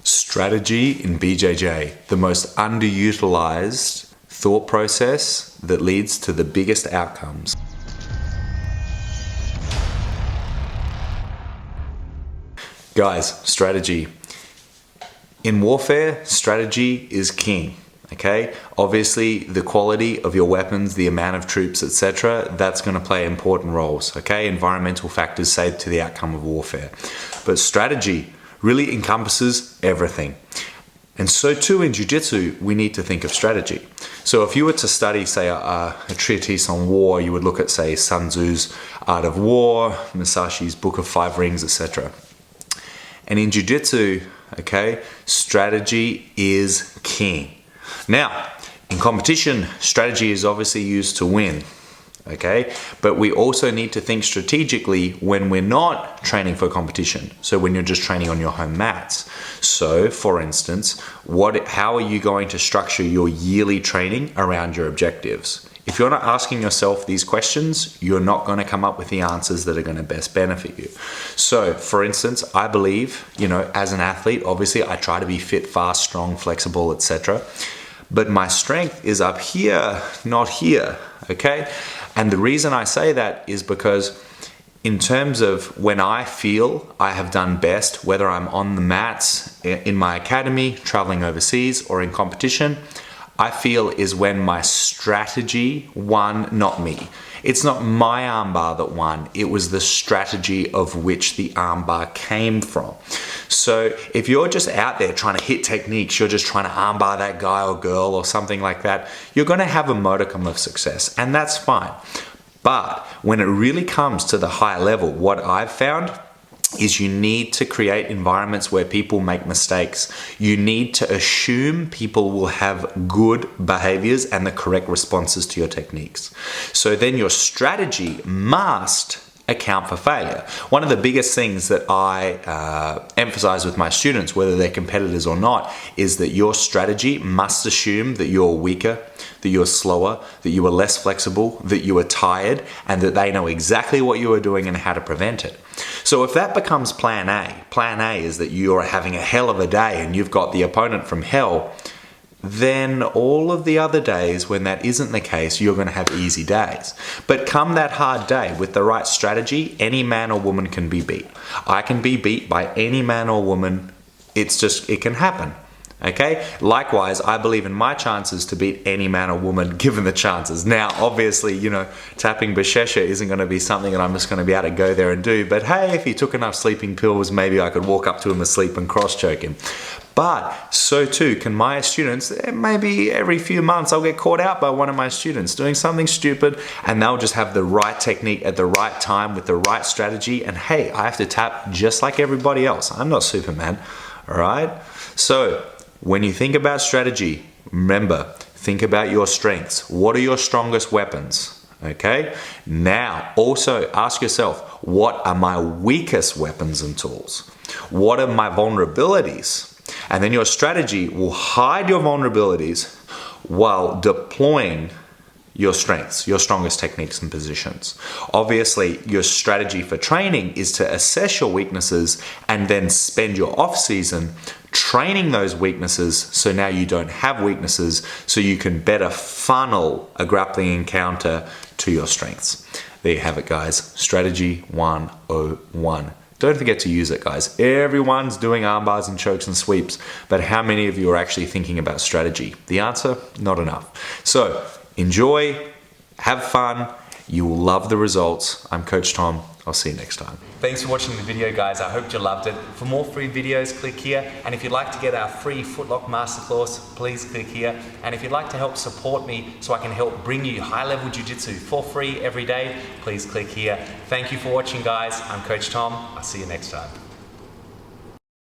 Strategy in BJJ, the most underutilized thought process that leads to the biggest outcomes. Guys, strategy. In warfare, strategy is king. Okay, obviously the quality of your weapons, the amount of troops, etc., that's going to play important roles. Okay, environmental factors say to the outcome of warfare. But strategy really encompasses everything. And so too in Jiu-Jitsu, we need to think of strategy. So if you were to study, say, a treatise on war, you would look at, say, Sun Tzu's Art of War, Musashi's Book of Five Rings, etc. And in Jiu-Jitsu, okay, strategy is king. Now, in competition, strategy is obviously used to win, okay? But we also need to think strategically when we're not training for competition. So when you're just training on your home mats. So, for instance, how are you going to structure your yearly training around your objectives? If you're not asking yourself these questions, you're not going to come up with the answers that are going to best benefit you. So, for instance, I believe, as an athlete, obviously I try to be fit, fast, strong, flexible, etc. But my strength is up here, not here, okay? And the reason I say that is because in terms of when I feel I have done best, whether I'm on the mats, in my academy, traveling overseas, or in competition, I feel is when my strategy won, not me. It's not my armbar that won, it was the strategy of which the armbar came from. So if you're just out there trying to hit techniques, you're just trying to armbar that guy or girl or something like that, you're gonna have a modicum of success, and that's fine. But when it really comes to the high level, what I've found is you need to create environments where people make mistakes. You need to assume people will have good behaviors and the correct responses to your techniques. So then your strategy must account for failure. One of the biggest things that I emphasize with my students, whether they're competitors or not, is that your strategy must assume that you're weaker, that you're slower, that you are less flexible, that you are tired, and that they know exactly what you are doing and how to prevent it. So if that becomes plan A is that you are having a hell of a day and you've got the opponent from hell, then all of the other days when that isn't the case, you're going to have easy days. But come that hard day with the right strategy, any man or woman can be beat. I can be beat by any man or woman. It can happen. Okay? Likewise, I believe in my chances to beat any man or woman given the chances. Now, obviously, tapping Bashesha isn't going to be something that I'm just going to be able to go there and do. But hey, if he took enough sleeping pills, maybe I could walk up to him asleep and cross-choke him. But so too can my students. Maybe every few months I'll get caught out by one of my students doing something stupid, and they'll just have the right technique at the right time with the right strategy. And hey, I have to tap just like everybody else. I'm not Superman, all right? So when you think about strategy, remember, think about your strengths. What are your strongest weapons? Okay? Now, also ask yourself, what are my weakest weapons and tools? What are my vulnerabilities? And then your strategy will hide your vulnerabilities while deploying your strengths, your strongest techniques and positions. Obviously, your strategy for training is to assess your weaknesses and then spend your off season training those weaknesses so now you don't have weaknesses, so you can better funnel a grappling encounter to your strengths. There you have it, guys. Strategy 101. Don't forget to use it, guys. Everyone's doing arm bars and chokes and sweeps, but how many of you are actually thinking about strategy? The answer, not enough. So enjoy, have fun, you will love the results. I'm Coach Tom. I'll see you next time. Thanks for watching the video, guys. I hope you loved it. For more free videos, click here. And if you'd like to get our free Footlock Masterclass, please click here. And if you'd like to help support me so I can help bring you high-level jiu-jitsu for free every day, please click here. Thank you for watching, guys. I'm Coach Tom. I'll see you next time.